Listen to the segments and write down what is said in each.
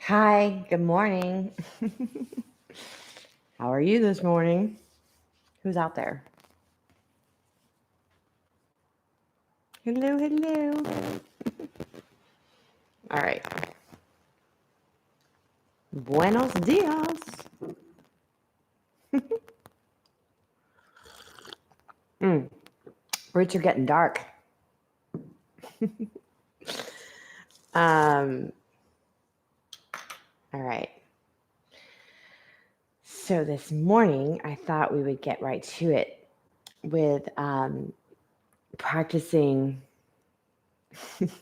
Hi, good morning. How are you this morning? Who's out there? Hello, hello. All right. Buenos dias. Roots are getting dark. Um, all right. So this morning, I thought we would get right to it with practicing.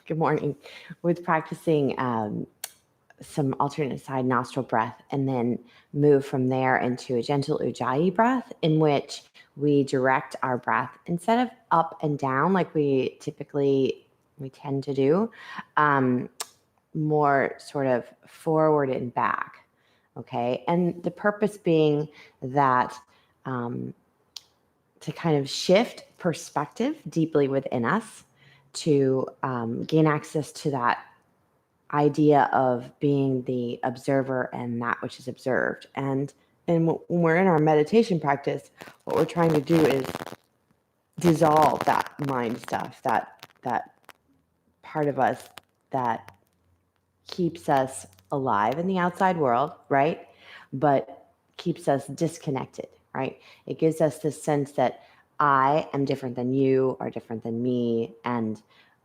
Good morning. With practicing some alternate side nostril breath and then move from there into a gentle ujjayi breath in which we direct our breath instead of up and down like we tend to do, more sort of forward and back. Okay. And the purpose being that to kind of shift perspective deeply within us to gain access to that idea of being the observer and that which is observed. And when we're in our meditation practice, what we're trying to do is dissolve that mind stuff, that part of us that keeps us alive in the outside world, right? But keeps us disconnected, right? It gives us this sense that I am different than you or different than me. And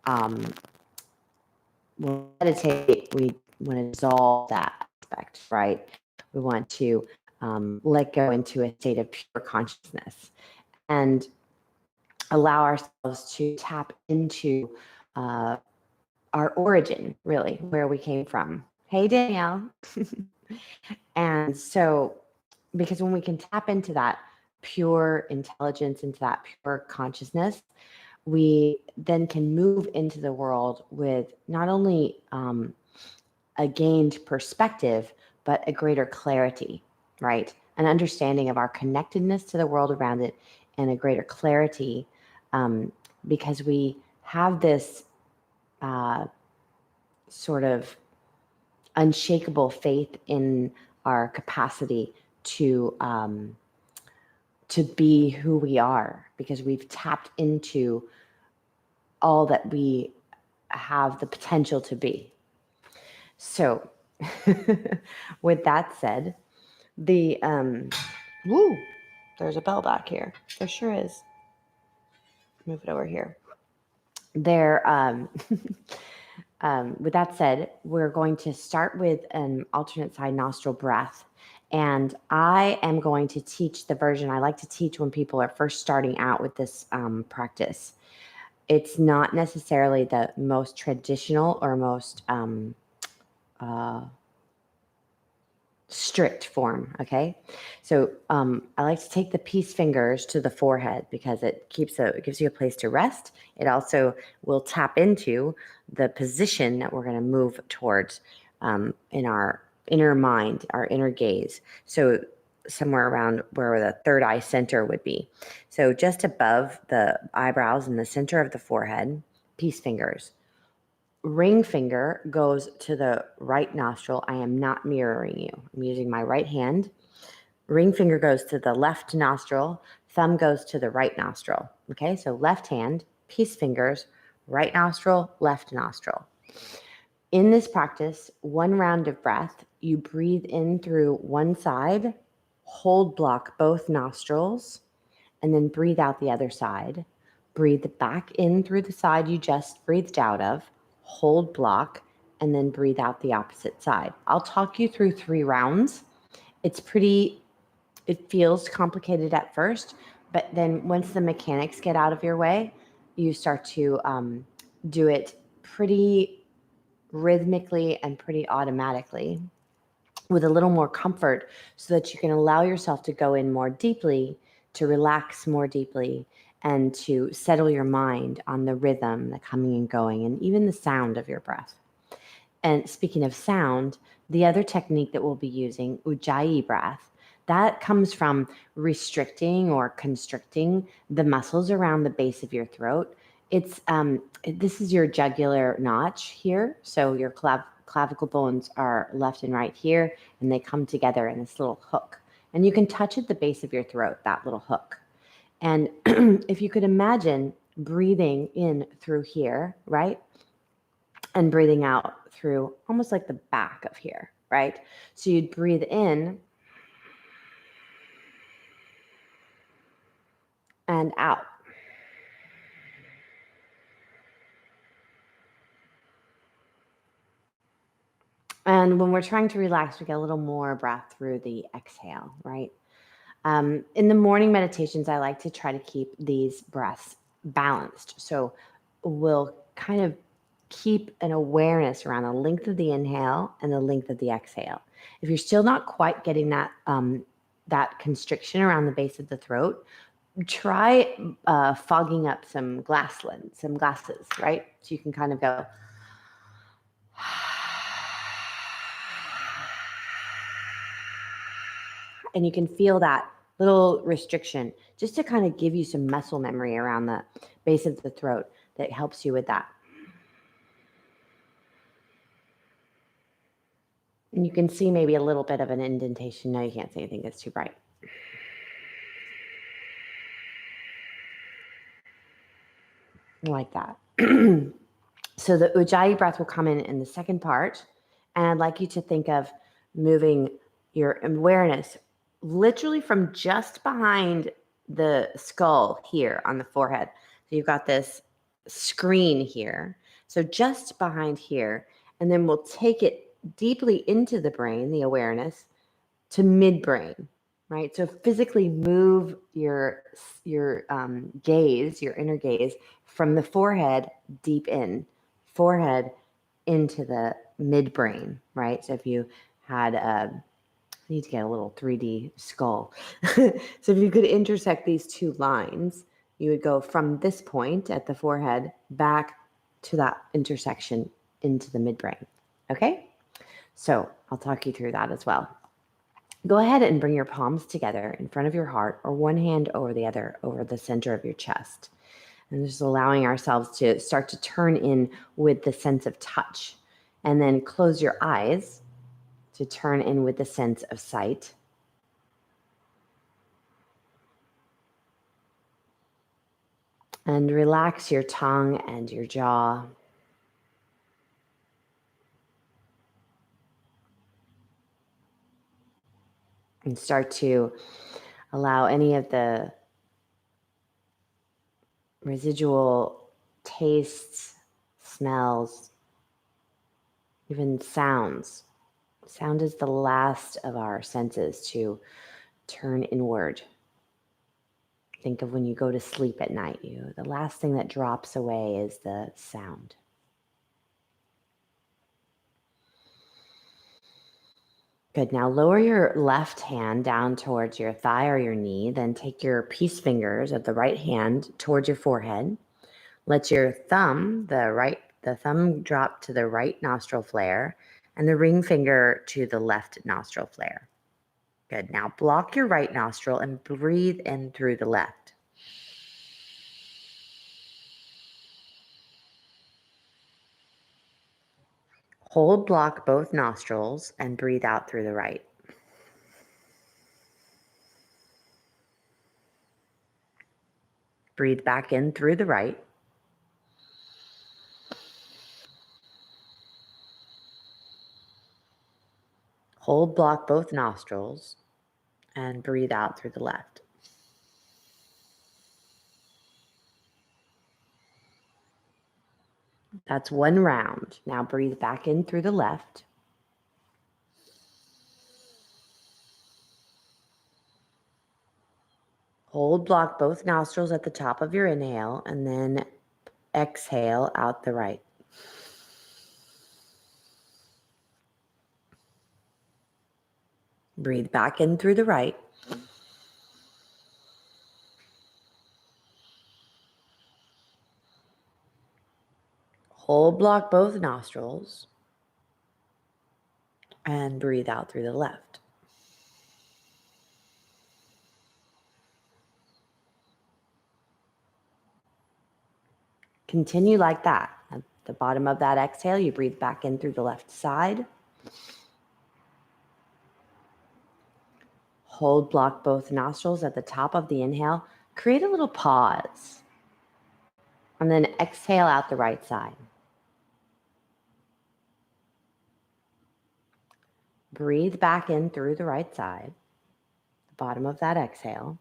when we meditate, we want to dissolve that aspect, right? We want to let go into a state of pure consciousness and allow ourselves to tap into our origin, really, where we came from. Hey, Danielle. And so, because when we can tap into that pure intelligence, into that pure consciousness, we then can move into the world with not only a gained perspective, but a greater clarity, right? An understanding of our connectedness to the world around it and a greater clarity, because we have this sort of unshakable faith in our capacity to be who we are, because we've tapped into all that we have the potential to be. So with that said, the there's a bell back here. There sure is. Move it over here. There with that said, we're going to start with an alternate side nostril breath. And I am going to teach the version I like to teach when people are first starting out with this practice. It's not necessarily the most traditional or most strict form. Okay. So I like to take the peace fingers to the forehead because it gives you a place to rest. It also will tap into the position that we're going to move towards in our inner mind, our inner gaze. So somewhere around where the third eye center would be. So just above the eyebrows in the center of the forehead, peace fingers. Ring finger goes to the right nostril. I am not mirroring you. I'm using my right hand. Ring finger goes to the left nostril. Thumb goes to the right nostril. Okay, so left hand, peace fingers, right nostril, left nostril. In this practice, one round of breath, you breathe in through one side, hold block both nostrils, and then breathe out the other side. Breathe back in through the side you just breathed out of, hold block, and then breathe out the opposite side. I'll talk you through 3 rounds. It feels complicated at first, but then once the mechanics get out of your way, you start to do it pretty rhythmically and pretty automatically with a little more comfort so that you can allow yourself to go in more deeply, to relax more deeply, and to settle your mind on the rhythm, the coming and going, and even the sound of your breath. And speaking of sound, the other technique that we'll be using, ujjayi breath, that comes from restricting or constricting the muscles around the base of your throat. It's this is your jugular notch here, so your clavicle bones are left and right here, and they come together in this little hook. And you can touch at the base of your throat, that little hook. And if you could imagine breathing in through here, right? And breathing out through almost like the back of here, right? So you'd breathe in and out. And when we're trying to relax, we get a little more breath through the exhale, right? In the morning meditations, I like to try to keep these breaths balanced. So we'll kind of keep an awareness around the length of the inhale and the length of the exhale. If you're still not quite getting that that constriction around the base of the throat, try fogging up some glasses, right? So you can kind of go. And you can feel that little restriction just to kind of give you some muscle memory around the base of the throat that helps you with that. And you can see maybe a little bit of an indentation. No, you can't see anything. It's too bright. Like that. So the Ujjayi breath will come in the second part. And I'd like you to think of moving your awareness literally from just behind the skull here on the forehead. So you've got this screen here. So just behind here. And then we'll take it deeply into the brain, the awareness, to midbrain, right? So physically move your gaze, your inner gaze, from the forehead deep in, forehead into the midbrain, right? So if you had I need to get a little 3D skull. So if you could intersect these two lines, you would go from this point at the forehead back to that intersection into the midbrain. Okay? So I'll talk you through that as well. Go ahead and bring your palms together in front of your heart, or one hand over the other over the center of your chest. And just allowing ourselves to start to turn in with the sense of touch. And then close your eyes to turn in with the sense of sight. And relax your tongue and your jaw. And start to allow any of the residual tastes, smells, even sounds. Sound is the last of our senses to turn inward. Think of when you go to sleep at night, the last thing that drops away is the sound. Good. Now lower your left hand down towards your thigh or your knee. Then take your peace fingers of the right hand towards your forehead. Let your thumb, the thumb drop to the right nostril flare, and the ring finger to the left nostril flare. Good. Now block your right nostril and breathe in through the left. Hold, block both nostrils, and breathe out through the right. Breathe back in through the right. Hold, block both nostrils, and breathe out through the left. That's one round. Now breathe back in through the left. Hold, block both nostrils at the top of your inhale, and then exhale out the right. Breathe back in through the right. Hold, block both nostrils, and breathe out through the left. Continue like that. The bottom of that exhale, you breathe back in through the left side. Hold, block both nostrils at the top of the inhale. Create a little pause. And then exhale out the right side. Breathe back in through the right side. The bottom of that exhale.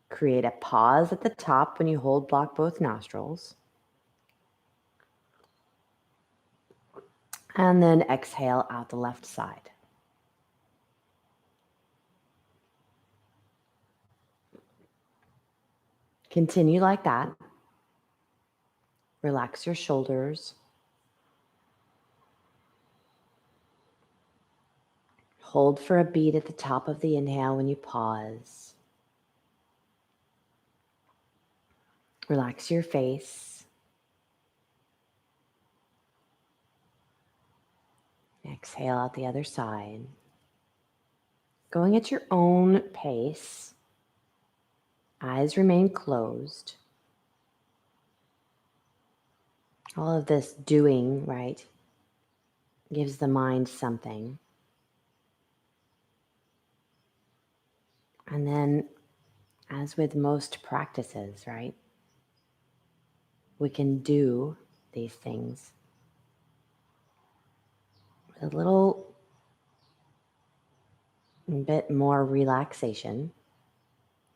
Create a pause at the top when you hold, block both nostrils. And then exhale out the left side. Continue like that. Relax your shoulders. Hold for a beat at the top of the inhale when you pause. Relax your face. Exhale out the other side. Going at your own pace. Eyes remain closed. All of this doing, right, gives the mind something. And then, as with most practices, right, we can do these things with a little bit more relaxation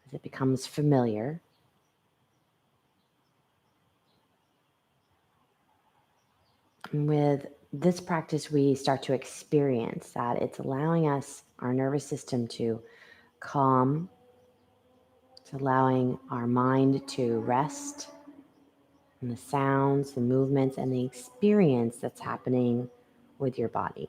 as it becomes familiar. And with this practice, we start to experience that it's allowing us, our nervous system, to calm. It's allowing our mind to rest, and the sounds, the movements, and the experience that's happening with your body.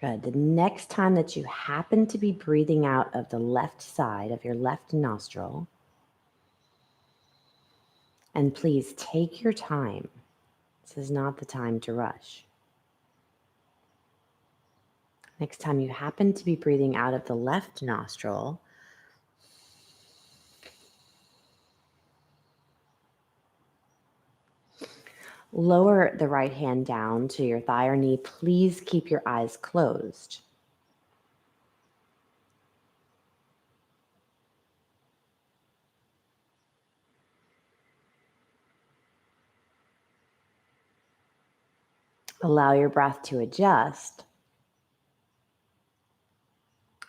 Good. The next time that you happen to be breathing out of the left side of your left nostril, and please take your time. This is not the time to rush. Next time you happen to be breathing out of the left nostril, lower the right hand down to your thigh or knee. Please keep your eyes closed. Allow your breath to adjust.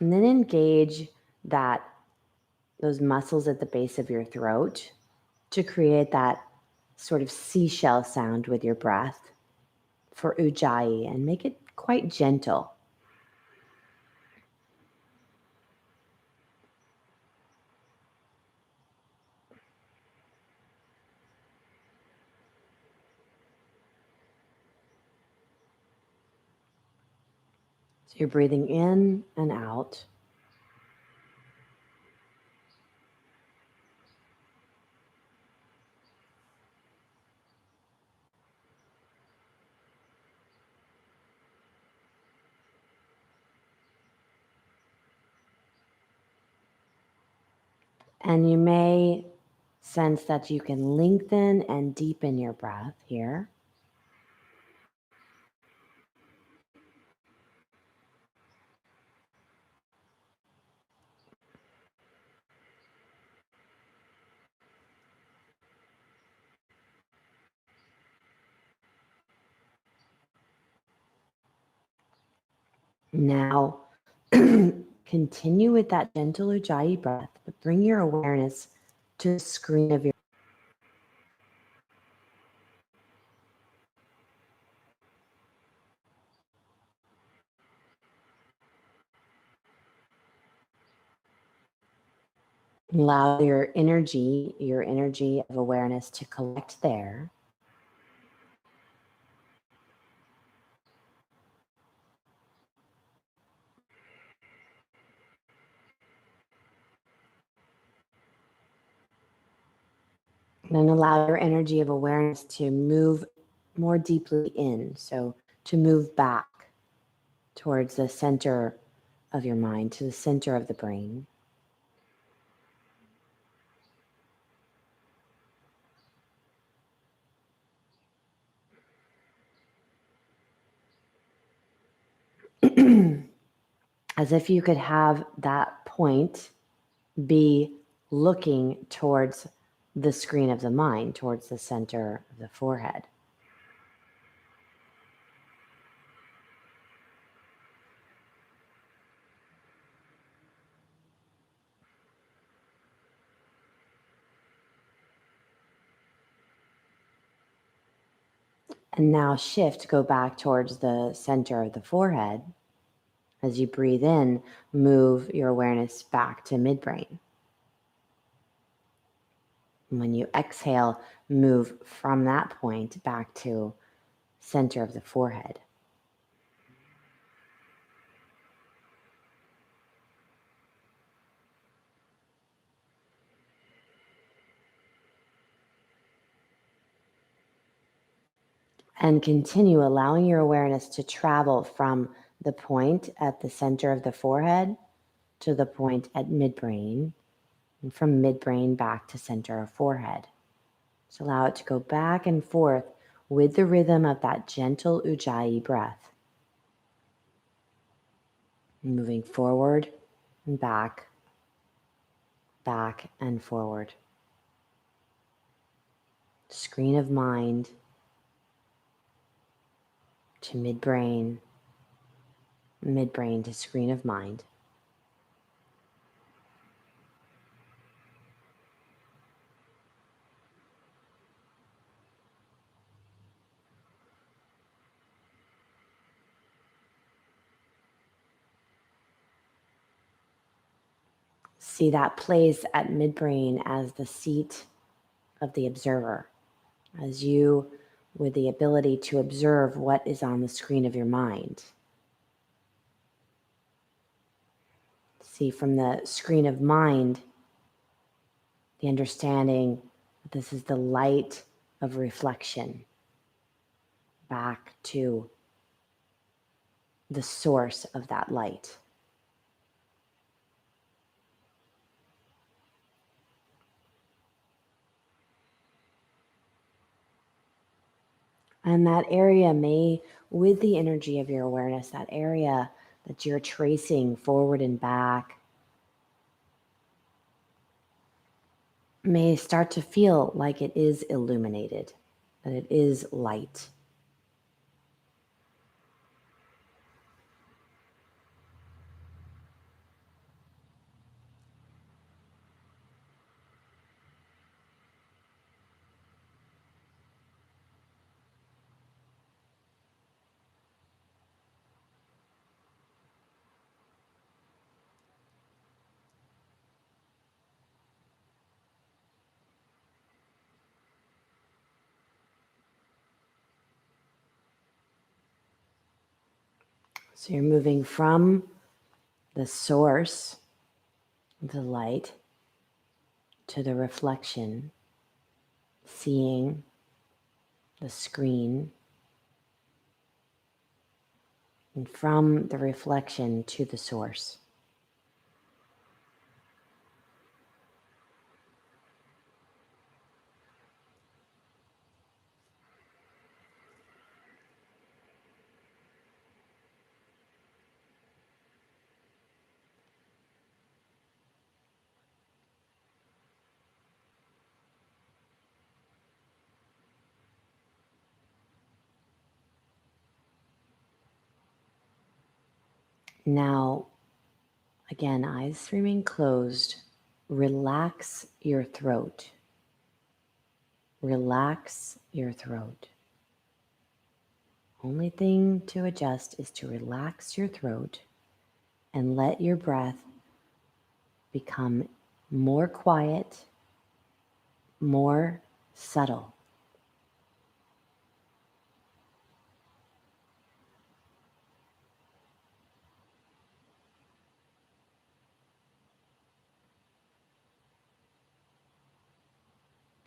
And then engage those muscles at the base of your throat to create that sort of seashell sound with your breath for Ujjayi, and make it quite gentle. So you're breathing in and out. And you may sense that you can lengthen and deepen your breath here. Now, continue with that gentle Ujjayi breath, but bring your awareness to the screen of your. Allow your energy of awareness to collect there. Then allow your energy of awareness to move more deeply in, so to move back. towards the center of your mind, to the center of the brain. As if you could have that point be looking towards the screen of the mind, towards the center of the forehead. And now shift, go back towards the center of the forehead. As you breathe in, move your awareness back to midbrain. And when you exhale, move from that point back to center of the forehead. And continue allowing your awareness to travel from the point at the center of the forehead to the point at midbrain, and from midbrain back to center of forehead. So allow it to go back and forth with the rhythm of that gentle Ujjayi breath. Moving forward and back, back and forward. Screen of mind to midbrain, midbrain to screen of mind. See that place at midbrain as the seat of the observer, as you with the ability to observe what is on the screen of your mind. See from the screen of mind, the understanding that this is the light of reflection back to the source of that light. And that area may, with the energy of your awareness, that area that you're tracing forward and back, may start to feel like it is illuminated, that it is light. So you're moving from the source of the light to the reflection, seeing the screen, and from the reflection to the source. Now, again, eyes remain closed. Relax your throat. Relax your throat. Only thing to adjust is to relax your throat and let your breath become more quiet, more subtle.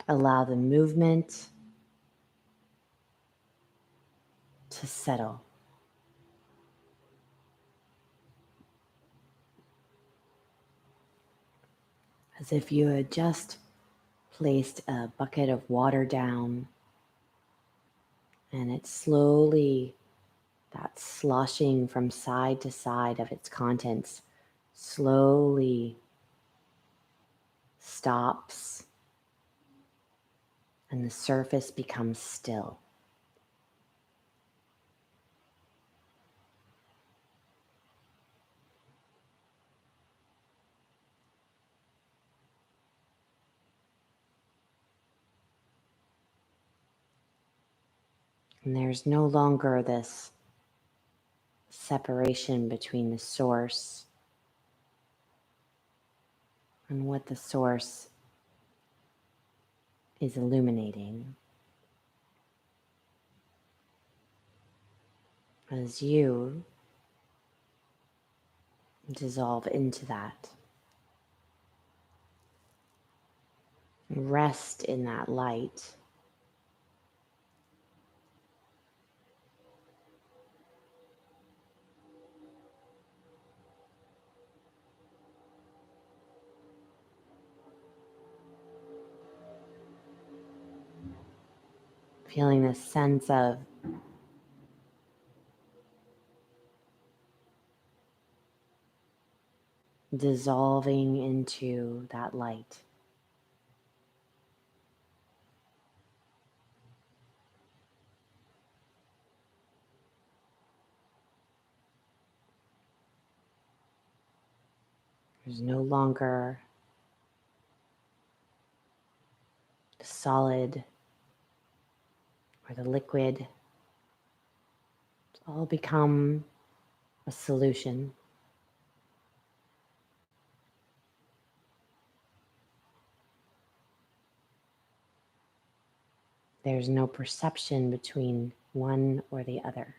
Allow the movement to settle. as if you had just placed a bucket of water down, and it's slowly, that sloshing from side to side of its contents slowly stops, and the surface becomes still. And there's no longer this separation between the source and what the source is illuminating. As you dissolve into that, rest in that light, feeling this sense of dissolving into that light. There's no longer the solid or the liquid. It's all become a solution. There's no perception between one or the other.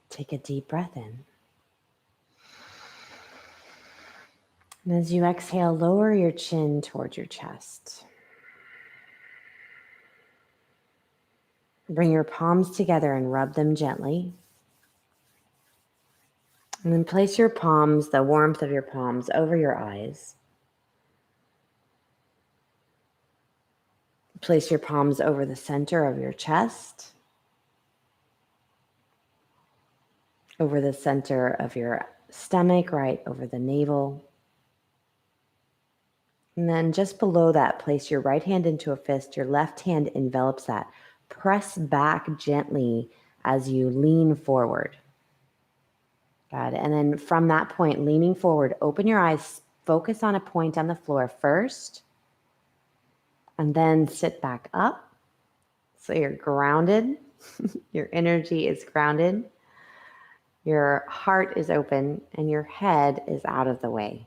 Take a deep breath in. And as you exhale, lower your chin towards your chest. Bring your palms together and rub them gently. And then place your palms, the warmth of your palms, over your eyes. Place your palms over the center of your chest, over the center of your stomach, right over the navel. And then just below that, place your right hand into a fist. Your left hand envelops that. Press back gently as you lean forward. Good. And then from that point, leaning forward, open your eyes, focus on a point on the floor first, and then sit back up. So you're grounded. Your energy is grounded. Your heart is open and your head is out of the way.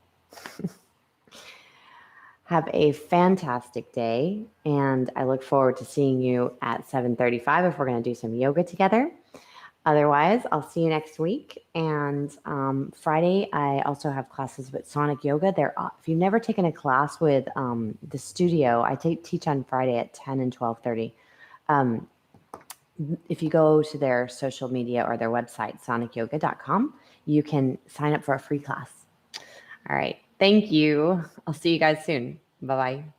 Have a fantastic day, and I look forward to seeing you at 7:35 if we're going to do some yoga together. Otherwise, I'll see you next week. And Friday, I also have classes with Sonic Yoga. If you've never taken a class with the studio, I teach on Friday at 10 and 12:30. If you go to their social media or their website, sonicyoga.com, you can sign up for a free class. All right. Thank you. I'll see you guys soon. Bye-bye.